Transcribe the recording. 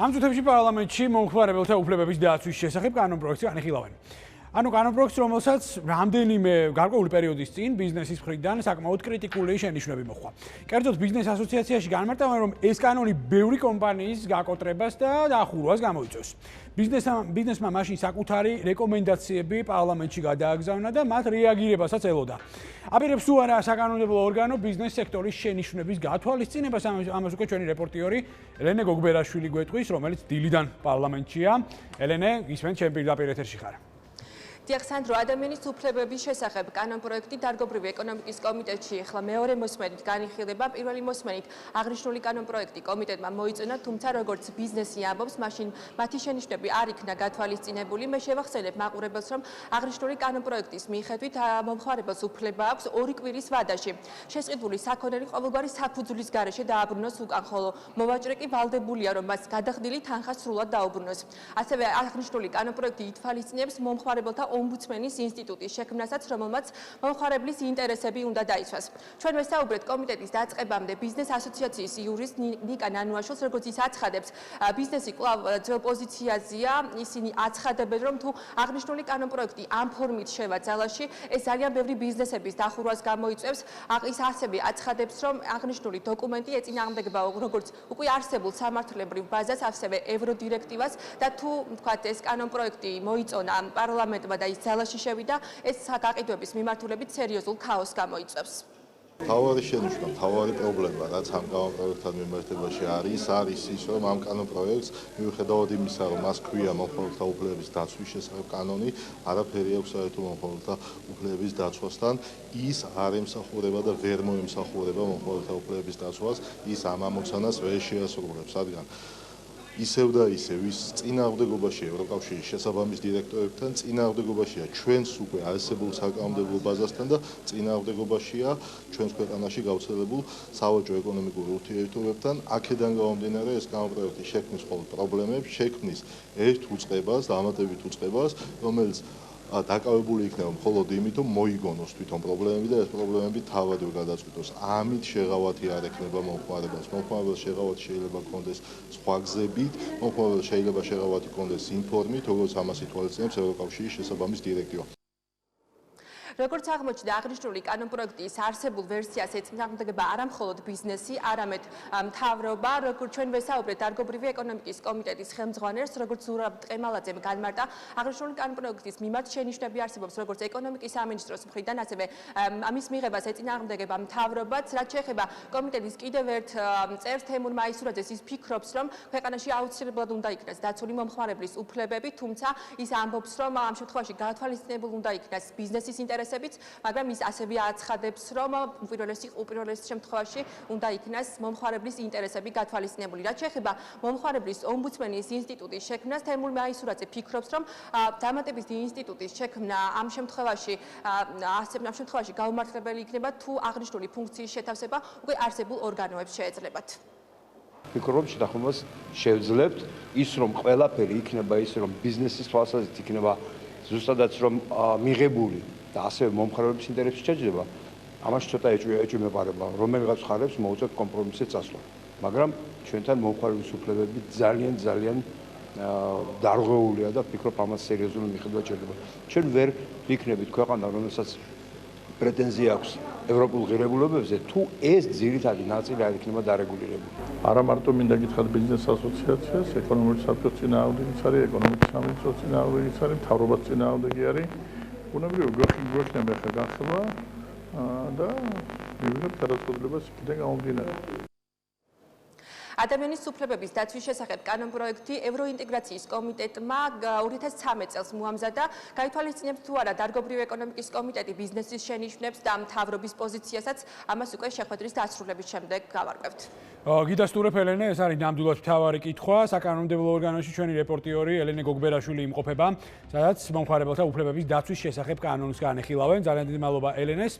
ამ წუთებში პარლამენტში მომხმარებელთა უფლებების დაცვის შესახებ კანონპროექტს განიხილავენ. კანონპროექტს, რომელსაც რამდენიმე გარკვეული პერიოდის წინ ბიზნესის მხრიდან საკმაოდ კრიტიკული შენიშვნები მოჰყვა. კერძოდ ბიზნეს ასოციაციაში განმარტავენ, რომ ეს კანონი ბევრი კომპანიის გაკოტრებას და დახურვას გამოიწვევს. ბიზნესმა მაშინ საკუთარი რეკომენდაციები პარლამენტში გადააგზავნა და მათ რეაგირებასაც ელოდა. აპირებს თუ არა საკანონმდებლო ორგანო ბიზნეს სექტორის შენიშვნების გათვალისწინებას, ამას უკვე ჩვენი რეპორტიორი ელენე გოგბერაშვილი გვეტყვის, რომელიც დილიდან პარლამენტშია. ელენე, ისმენ ჩემ პირდაპირ ეთერში ხარ. დიახსანდრო, ადამიანის უფლებების შესახებ კანონპროექტი დარგობრივი ეკონომიკის კომიტეტში ახლა მეორე მოსმენით განიხილება. პირველი მოსმენით აღნიშნული კანონპროექტი კომიტეტმა მოიწონა, თუმცა როგორც ბიზნესი ამბობს, მაშინ მათი შენიშვნები არ იქნა გათვალისწინებული. მე შევახსენებ მაყურებელს, რომ აღნიშნული კანონპროექტის მიხედვით მომხმარებელს უფლება აქვს 2 კვირის ვადაში შესყიდული საქონელი ყოველგვარი საფუძვლის გარეშე დააბრუნოს უკან, ხოლო მოვაჭრე კი ვალდებულია, რომ მას გადახდილი თანხა სრულად დაუბრუნოს. ასევე აღნიშნული კანონპროექტი ითვალისწინებს მომხმარებელთა ომბუდსმენის ინსტიტუტის შექმნასაც, რომელმაც მომხმარებლის ინტერესები უნდა დაიცვას. ჩვენ ვესაუბრეთ კომიტეტის დაწყებამდე ბიზნეს ასოციაციის იურისტ ნიკა ნანუაშვილს, როგორც ის აცხადებს, ბიზნესი კვლავ ძველ პოზიციაზეა. ისინი აცხადებენ, რომ თუ აღნიშნული კანონპროექტი ამ ფორმით შევა ძალაში, ეს ძალიან ბევრი ბიზნესების დახურვას გამოიწვევს. ის ასევე აცხადებს, რომ აღნიშნული დოკუმენტი ეწინააღმდეგება როგორც უკვე არსებულ სამართლებრივ ბაზას, ასევე ევროდირექტივას და თუ ვთქვათ, ეს კანონპროექტი მოიწონა პარლამენტმა და ის ძალაში შევიდა, ეს გაყიდვების მიმართულებით სერიოზულ ქაოსს გამოიწვევს. თავარი შენიშვნა, თავარი პრობლემა, რაც ამ კანონპროექტთან მიმართებაში არის ის, რომ ამ კანონპროექტს მიუხედავად იმისა, რომ მას ქვია მომხმარებელთა უფლებების დაცვის შესახებ კანონი, არაფერი აქვს საერთო მომხმარებელთა უფლებების დაცვასთან. ის არ ემსახურება და ვერ მოემსახურება მომხმარებელთა უფლებების დაცვას, ის ამ ამოცანას ვერ შეასრულებს, რადგან ისევ და ისევ ის წინააღმდეგობაშია ევროკავშირის შესაბამის დირექტორებთან, წინააღმდეგობაშია ჩვენს უკვე არსებულ საკანონმდებლო ბაზასთან და წინააღმდეგობაშია ჩვენს ქვეყანაში გავრცელებულ სავაჭრო ეკონომიკურ ურთიერთობებთან. აქედან გამომდინარე ეს კანონპროექტი შექმნის მხოლოდ პრობლემებს, შექმნის ერთ უწყებას, დამატებით უწყებას, რომელიც დაკავებული იქნება მხოლოდ იმით, რომ მოიგონოს თვითონ პრობლემები და ეს პრობლემები თავადვე გადაწყვიტოს. ამით შეღავათი არ ექნება მომხმარებელს. მომხმარებელს შეღავათი შეიძლება კონდეს სხვა გზებით, მომხმარებელს შეიძლება შეღავათი კონდეს იმ ფორმით, როგორც ამას ითვალისწინებს ევროკავშირის შესაბამის დირექტივა. როგორც აღმოჩნდა, აღნიშნული კანონპროექტის არსებულ ვერსიას ეწინააღმდეგება არა მხოლოდ ბიზნესი, არამედ მთავრობა, როგორც ჩვენ ვესაუბრეთ დარგობრივი ეკონომიკის კომიტეტის ხელმძღვანელს, როგორც ზურაბ ტყემალაძემ განმარტა, აღნიშნული კანონპროექტის მიმართ შენიშვნები არსებობს როგორც ეკონომიკის სამინისტროს მხრიდან, ასევე ამის მიღებას ეწინააღმდეგება მთავრობაც. რაც შეეხება კომიტეტის კიდევ ერთ წევრს თემურ მაისურაძეს, ის ფიქრობს, რომ ქვეყანაში აუცილებლად უნდა იქნას დაცული მომხმარებლის უფლებები, თუმცა ის ამბობს, რომ ამ შემთხვევაში გათვალისწინებული უნდა იქნას ბიზნესის ინტერესებიც, მაგრამ ის ასევე აცხადებს, რომ უპირველეს შემთხვევაში უნდა იქნას მომხმარებლის ინტერესები გათვალისწინებული. რაც შეეხება მომხმარებლის ომბუდსმენის ინსტიტუტის შექმნას, თემურ მაისურაძე ფიქრობს, რომ დამატების ინსტიტუტის შექმნა ამ შემთხვევაში გაუმართლებელი იქნება, თუ აღნიშნული ფუნქციის შეთავსება უკვე არსებულ ორგანოებს შეეძლებათ. ვფიქრობ, შეთანხმებას შევძლებთ ის, რომ ყველაფერი იქნება ის, რომ ბიზნესის თვალსაზრისით იქნება ზუსტადაც რომ მიღებული და ასევე მომხმარებლის ინტერესში შეჯდება, ამას ცოტა ეჭვმეპარება, რომელიღაც ხარებს მოუწევთ კომპრომისზე წასვლა. მაგრამ ჩვენთან მომხმარებლის უფლებები ძალიან დარღვეულია და ვფიქრობ, ამას სერიოზული მიხედვა ჭირდება. ჩვენ ვერ ვიქნებით ქვეყანა, რომელსაც პრეტენზია აქვს ევროპულ ღირებულებებზე, თუ ეს ძირითადი ნაწილი არ იქნება დარეგულირებული. არა მარტო მინდა გითხრათ ბიზნეს ასოციაციას, ეკონომიკის საბჭოს წინააღმდეგიც არის, ეკონომიკის სამინისტროს წინააღმდეგიც არის, მთავრობას წინააღმდეგი არის. ბუნებრივია გვექნება ახლა განხილვა და მივიღებთ გადაწყვეტილებას იქიდან გამომდინარე. ადამიანის უფლებების დაცვის შესახებ კანონპროექტი ევროინტეგრაციის კომიტეტმა 2013 წელს მოამზადა. გაითვალისწინებს თუ არა დარგობრივი ეკონომიკის კომიტეტი ბიზნესის შენიშვნებს და მთავრობის პოზიციასაც, ამას უკვე შეხვედრის დასრულების შემდეგ გავარკვევთ. გიდასტურებ ელენე, ეს არის ნამდვილად მთავარი კითხვა. საკანონმდებლო ორგანოში ჩვენი რეპორტიორი ელენე გოგბერაშვილი იმყოფება, სადაც მომხმარებელთა უფლებების დაცვის შესახებ კანონს განეხილავენ. ძალიან დიდი მადლობა ელენეს.